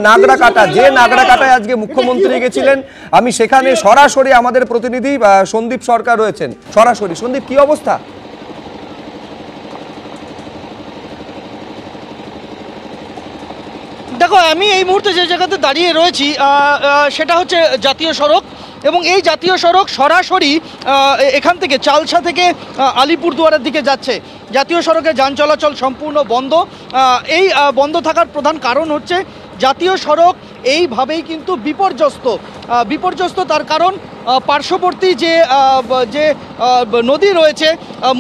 নাগরাকাটা, যে নাগরাকাটায় আজকে মুখ্যমন্ত্রী গেছিলেন, আমি সেখানে সরাসরি আমাদের প্রতিনিধি সন্দীপ সরকার রয়েছেন। সরাসরি সন্দীপ, কি অবস্থা? দেখো, আমি এই মুহূর্তে যে জায়গাতে দাঁড়িয়ে রয়েছি সেটা হচ্ছে জাতীয় সড়ক, এবং এই জাতীয় সড়ক সরাসরি এখান থেকে চালসা থেকে আলিপুরদুয়ারের দিকে যাচ্ছে। জাতীয় সড়কে যান চলাচল সম্পূর্ণ বন্ধ। এই বন্ধ থাকার প্রধান কারণ হচ্ছে জাতীয় সড়ক এইভাবেই কিন্তু বিপর্যস্ত। তার কারণ পার্শ্ববর্তী যে নদী রয়েছে,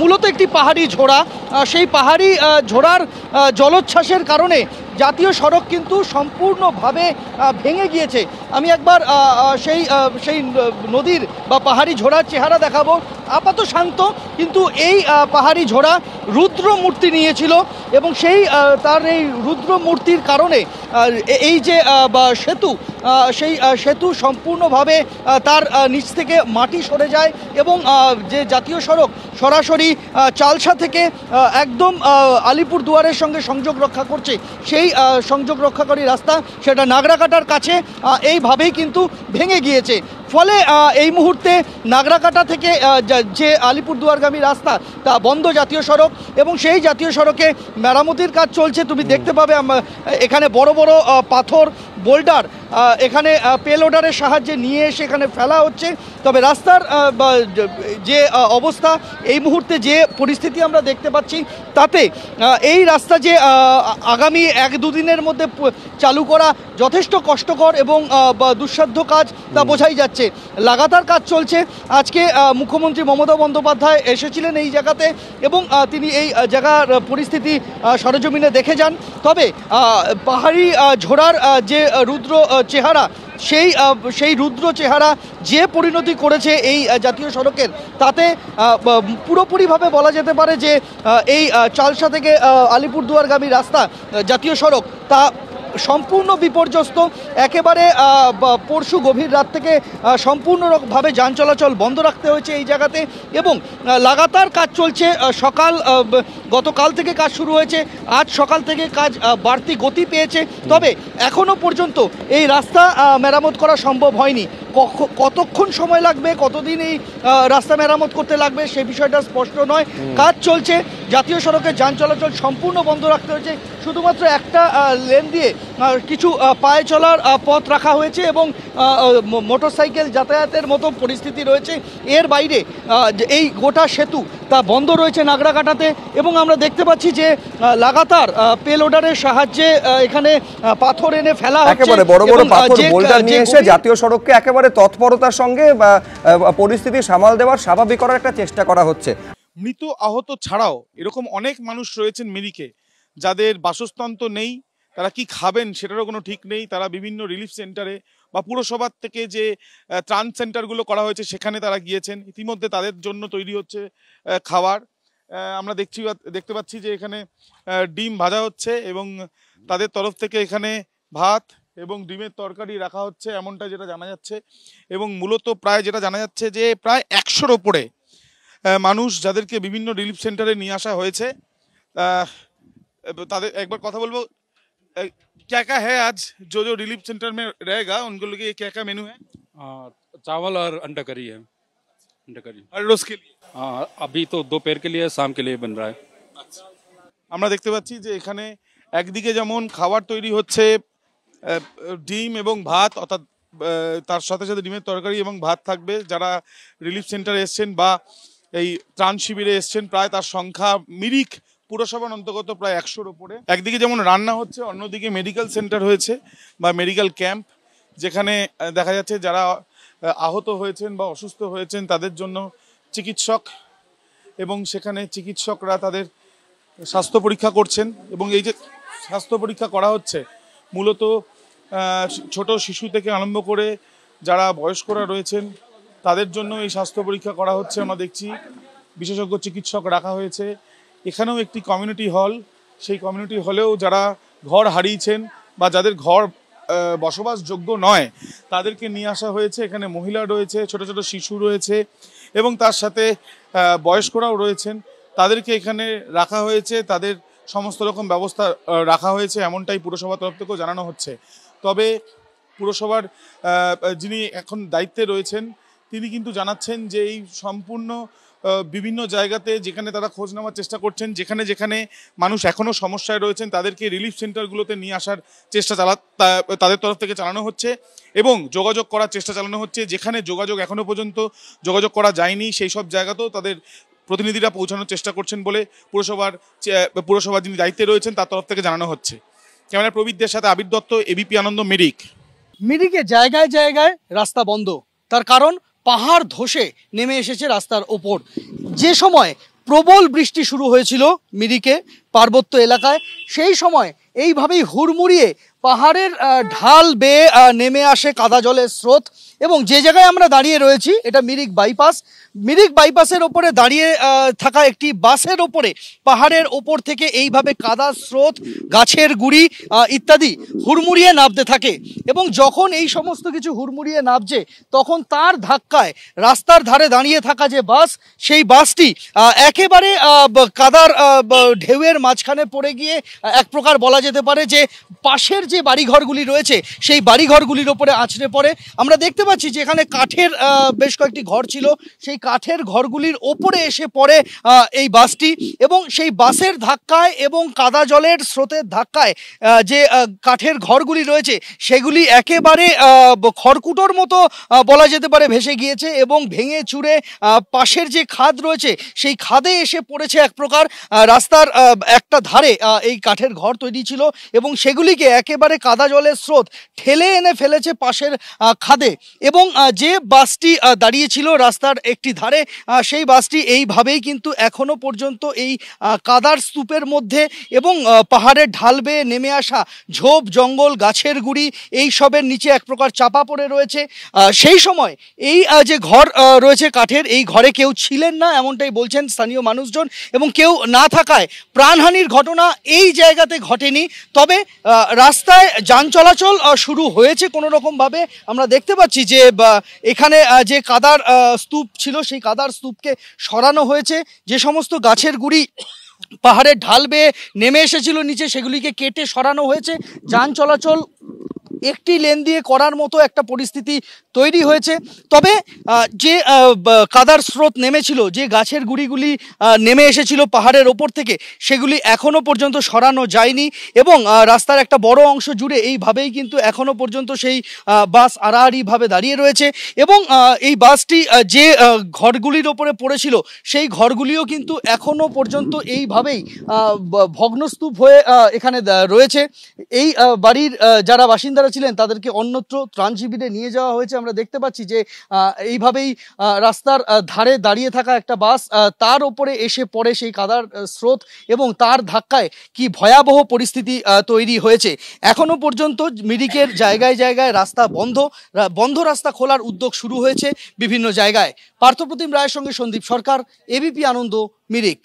মূলত একটি পাহাড়ি ঝোড়া। সেই পাহাড়ি ঝোড়ার জলোচ্ছ্বাসের কারণে জাতীয় সড়ক কিন্তু সম্পূর্ণভাবে ভেঙে গিয়েছে। আমি একবার সেই নদীর বা পাহাড়ি ঝোড়ার চেহারা দেখাবো। আপাতত শান্ত, কিন্তু এই পাহাড়ি ঝোড়া রুদ্র মূর্তি নিয়েছিল, এবং তার এই রুদ্র মূর্তির কারণে এই যে সেতু, সেই সেতু সম্পূর্ণভাবে তার নিচ থেকে মাটি সরে যায়, এবং যে জাতীয় সড়ক সরাসরি চালসা থেকে একদম আলিপুরদুয়ারের সঙ্গে সংযোগ রক্ষা করছে, সেই সংযোগ রক্ষাকারী রাস্তা সেটা নাগরাকাটার কাছে এইভাবেই কিন্তু ভেঙে গিয়েছে। ফলে এই মুহূর্তে নাগরাকাটা থেকে যে আলিপুরদুয়ারগামী রাস্তা তা বন্ধ জাতীয় সড়ক, এবং সেই জাতীয় সড়কে মেরামতির কাজ চলছে। তুমি দেখতে পাবে এখানে বড় বড় পাথর, বোল্ডার এখানে পেলোডারের সাহায্যে নিয়ে এসে এখানে ফেলা হচ্ছে। তবে রাস্তার যে অবস্থা, এই মুহূর্তে যে পরিস্থিতি আমরা দেখতে পাচ্ছি, তাতে এই রাস্তা যে আগামী 1-2 দিনের মধ্যে চালু করা যথেষ্ট কষ্টকর এবং দুঃসাধ্য কাজ, তা বোঝাই যাচ্ছে। লাগাতার কাজ চলছে। আজকে মুখ্যমন্ত্রী মমতা বন্দ্যোপাধ্যায় এসেছিলেন এই জায়গাতে, এবং তিনি এই জায়গার পরিস্থিতি সরেজমিনে দেখে যান। তবে পাহাড়ি ঝোড়ার যে রুদ্র চেহারা, সেই রুদ্র চেহারা যে পরিণতি করেছে এই জাতীয় সড়কের, তাতে পুরোপুরিভাবে বলা যেতে পারে যে এই চালসা থেকে আলিপুরদুয়ারগামী রাস্তা জাতীয় সড়ক তা সম্পূর্ণ বিপর্যস্ত। একেবারে পরশু গভীর রাত থেকে সম্পূর্ণভাবে যান চলাচল বন্ধ রাখতে হয়েছে এই জায়গাতে, এবং লাগাতার কাজ চলছে। গতকাল থেকে কাজ শুরু হয়েছে, আজ সকাল থেকে কাজ বাড়তি গতি পেয়েছে। তবে এখনও পর্যন্ত এই রাস্তা মেরামত করা সম্ভব হয়নি। কতক্ষণ সময় লাগবে, কতদিন এই রাস্তা মেরামত করতে লাগবে, সে বিষয়টা স্পষ্ট নয়। কাজ চলছে। জাতীয় সড়কে যান চলাচল সম্পূর্ণ বন্ধ রাখতে হয়েছে। শুধুমাত্র একটা লেন দিয়ে কিছু পায়ে চলার পথ রাখা হয়েছে, এবং মোটরসাইকেল যাতায়াতের মতো পরিস্থিতি রয়েছে। এর বাইরে এই গোটা সেতু তা বন্ধ রয়েছে নাগরাকাটাতে, এবং আমরা দেখতে পাচ্ছি যে লাগাতার পেলোডারের সাহায্যে এখানে পাথর এনে ফেলা হচ্ছে। একেবারে বড় বড় পাথর, বোল্ডার নিয়ে এসে জাতীয় সড়ককে একেবারে তৎপরতার সঙ্গে পরিস্থিতি সামাল দেওয়ার, স্বাভাবিক করার একটা চেষ্টা করা হচ্ছে। মৃত আহত ছাড়াও এরকম অনেক মানুষ রয়েছেন মিরিকে, যাদের বাসস্থান তো নেই, তারা কি খাবেন সেটারও কোনো ঠিক নেই। তারা বিভিন্ন রিলিফ সেন্টারে বা পুরসভার থেকে যে ত্রাণ সেন্টারগুলো করা হয়েছে সেখানে তারা গিয়েছেন। ইতিমধ্যে তাদের জন্য তৈরি হচ্ছে খাবার। আমরা দেখতে পাচ্ছি যে এখানে ডিম ভাজা হচ্ছে, এবং তাদের তরফ থেকে এখানে ভাত এবং ডিমের তরকারি রাখা হচ্ছে, এমনটা যেটা জানা যাচ্ছে। এবং মূলত প্রায় যেটা জানা যাচ্ছে যে প্রায় 100-র ওপরে মানুষ, যাদেরকে বিভিন্ন রিলিফ সেন্টারে নিয়ে আসা হয়েছে। তাদের একবার কথা বলবো, क्या क्या है आज जो जो रिलीफ सेंटर में रहेगा उनको लिए क्या क्या मेनू है? चावल और अंडा करी है। अंडा करी हर रोज के लिए? अभी तो दोपहर के लिए, शाम के लिए बन रहा है। আমরা দেখতে পাচ্ছি যে এখানে একদিকে যেমন খাবার তৈরি হচ্ছে, ডিম এবং ভাত, অর্থাৎ তার সাথে সাথে ডিমের তরকারি এবং ভাত থাকবে। যারা রিলিফ সেন্টারে এসছেন বা এই ত্রাণ শিবিরে এসছেন, প্রায় তার সংখ্যা মিরিক পুরসভার অন্তর্গত প্রায় 100-র উপরে। একদিকে যেমন রান্না হচ্ছে, অন্যদিকে মেডিকেল সেন্টার হয়েছে বা মেডিকেল ক্যাম্প, যেখানে দেখা যাচ্ছে যারা আহত হয়েছেন বা অসুস্থ হয়েছেন তাদের জন্য চিকিৎসক, এবং সেখানে চিকিৎসকরা তাদের স্বাস্থ্য পরীক্ষা করছেন। এবং এই যে স্বাস্থ্য পরীক্ষা করা হচ্ছে, মূলত ছোট শিশু থেকে আরম্ভ করে যারা বয়স্করা রয়েছেন তাদের জন্য এই স্বাস্থ্য পরীক্ষা করা হচ্ছে। আমরা দেখছি বিশেষজ্ঞ চিকিৎসক রাখা হয়েছে। এখানেও একটি কমিউনিটি হল, সেই কমিউনিটি হলেও যারা ঘর হারিয়েছেন বা যাদের ঘর বসবাসযোগ্য নয় তাদেরকে নিয়ে আসা হয়েছে। এখানে মহিলা রয়েছে, ছোট ছোট শিশু রয়েছে, এবং তার সাথে বয়স্করাও রয়েছেন। তাদেরকে এখানে রাখা হয়েছে, তাদের সমস্ত রকম ব্যবস্থা রাখা হয়েছে, এমনটাই পুরসভার তরফ থেকেও জানানো হচ্ছে। তবে পুরসভার যিনি এখন দায়িত্বে রয়েছেন তিনি কিন্তু জানাচ্ছেন যে এই সম্পূর্ণ বিভিন্ন জায়গাতে যেখানে তারা খোঁজ নেওয়ার চেষ্টা করছেন, যেখানে যেখানে মানুষ এখনও সমস্যায় রয়েছেন তাদেরকে রিলিফ সেন্টারগুলোতে নিয়ে আসার চেষ্টা তাদের তরফ থেকে চালানো হচ্ছে এবং যোগাযোগ করার চেষ্টা চালানো হচ্ছে। যেখানে যোগাযোগ এখনও পর্যন্ত যোগাযোগ করা যায়নি সেই সব জায়গাতেও তাদের প্রতিনিধিরা পৌঁছানোর চেষ্টা করছেন বলে পুরসভার যিনি দায়িত্বে রয়েছেন তার তরফ থেকে জানানো হচ্ছে। ক্যামেরা প্রবীরদের সাথে আবির দত্ত, এবিপি আনন্দ, মিরিক। মিরিকে জায়গায় জায়গায় রাস্তা বন্ধ, তার কারণ পাহাড় ধসে নেমে এসেছে রাস্তার ওপর। যে সময় প্রবল বৃষ্টি শুরু হয়েছিল মিরিকে পার্বত্য এলাকায়, সেই সময় এইভাবেই হুড়মুড়িয়ে পাহাড়ের ঢাল বেয়ে নেমে আসে কাদা জলের স্রোত। এবং যে জায়গায় আমরা দাঁড়িয়ে রয়েছি এটা মিরিক বাইপাস। মিরিক বাইপাসের ওপরে দাঁড়িয়ে থাকা একটি বাসের ওপরে পাহাড়ের ওপর থেকে এইভাবে কাদা স্রোত, গাছের গুঁড়ি ইত্যাদি হুড়মুড়িয়ে নামতে থাকে। এবং যখন এই সমস্ত কিছু হুড়মুড়িয়ে নামছে তখন তার ধাক্কায় রাস্তার ধারে দাঁড়িয়ে থাকা যে বাস, সেই বাসটি একেবারে কাদার ঢেউয়ের মাঝখানে পড়ে গিয়ে এক প্রকার বলা যেতে পারে যে পাশের যে বাড়িঘরগুলি রয়েছে সেই বাড়িঘরগুলির ওপরে আছড়ে পড়ে। আমরা দেখতে পাচ্ছি যে এখানে কাঠের বেশ কয়েকটি ঘর ছিল, সেই কাঠের ঘরগুলির ওপরে এসে পড়ে এই বাসটি এবং সেই বাসের ধাক্কায় এবং কাদা জলের স্রোতের ধাক্কায় যে কাঠের ঘরগুলি রয়েছে সেগুলি একেবারে খড়কুটোর মতো বলা যেতে পারে ভেসে গিয়েছে এবং ভেঙে চুরে পাশের যে খাদ রয়েছে সেই খাদে এসে পড়েছে এক প্রকার। রাস্তার একটা ধারে এই কাঠের ঘর তৈরি ছিল এবং সেগুলিকে একেবারে কাদা জলের স্রোত ঠেলে এনে ফেলেছে পাশের খাদে। এবং যে বাসটি দাঁড়িয়েছিল রাস্তার একটি ধারে, সেই বাসটি এইভাবেই কিন্তু এখনো পর্যন্ত এই কাদার স্তূপের মধ্যে এবং পাহাড়ের ঢাল বেয়ে নেমে আসা ঝোপ জঙ্গল গাছের গুঁড়ি এই সবের নিচে এক প্রকার চাপা পড়ে রয়েছে। সেই সময় এই যে ঘর রয়েছে কাঠের, এই ঘরে কেউ ছিলেন না এমনটাই বলছেন স্থানীয় মানুষজন এবং কেউ না থাকায় প্রাণহানির ঘটনা এই জায়গাতে ঘটেনি। তবে রাস্তায় যান চলাচল শুরু হয়েছে কোনো রকমভাবে। আমরা দেখতে পাচ্ছি যে এখানে যে কাদার স্তূপ ছিল সেই কাদার স্তূপকে সরানো হয়েছে। যে সমস্ত গাছের গুঁড়ি পাহাড়ের ঢাল বেয়ে নেমে এসেছিল নিচে সেগুলিকে কেটে সরানো হয়েছে। যান চলাচল একটি লেন দিয়ে করার মতো একটা পরিস্থিতি তৈরি হয়েছে। তবে যে কাদার স্রোত নেমেছিল, যে গাছের গুঁড়িগুলি নেমে এসেছিল পাহাড়ের ওপর থেকে, সেগুলি এখনও পর্যন্ত সরানো যায়নি এবং রাস্তার একটা বড় অংশ জুড়ে এইভাবেই কিন্তু এখনও পর্যন্ত সেই বাস আড়াআড়িভাবে দাঁড়িয়ে রয়েছে। এবং এই বাসটি যে ঘরগুলির ওপরে পড়েছিল সেই ঘরগুলিও কিন্তু এখনও পর্যন্ত এইভাবেই ভগ্নস্তূপ হয়ে এখানে রয়েছে। এই বাড়ির যারা বাসিন্দারা ছিলেন তাদেরকে অন্যত্র ত্রাণ শিবিরে নিয়ে যাওয়া হয়েছে। আমরা দেখতে পাচ্ছি যে এইভাবেই রাস্তার ধারে দাঁড়িয়ে থাকা একটা বাস, তার ওপরে এসে পড়ে সেই কাদার স্রোত এবং তার ধাক্কায় কি ভয়াবহ পরিস্থিতি তৈরি হয়েছে। এখনো পর্যন্ত মিরিকের জায়গায় জায়গায় রাস্তা বন্ধ রাস্তা খোলার উদ্যোগ শুরু হয়েছে বিভিন্ন জায়গায়। পার্থপ্রতিম রায়ের সঙ্গে সন্দীপ সরকার, এবিপি আনন্দ, মিরিক।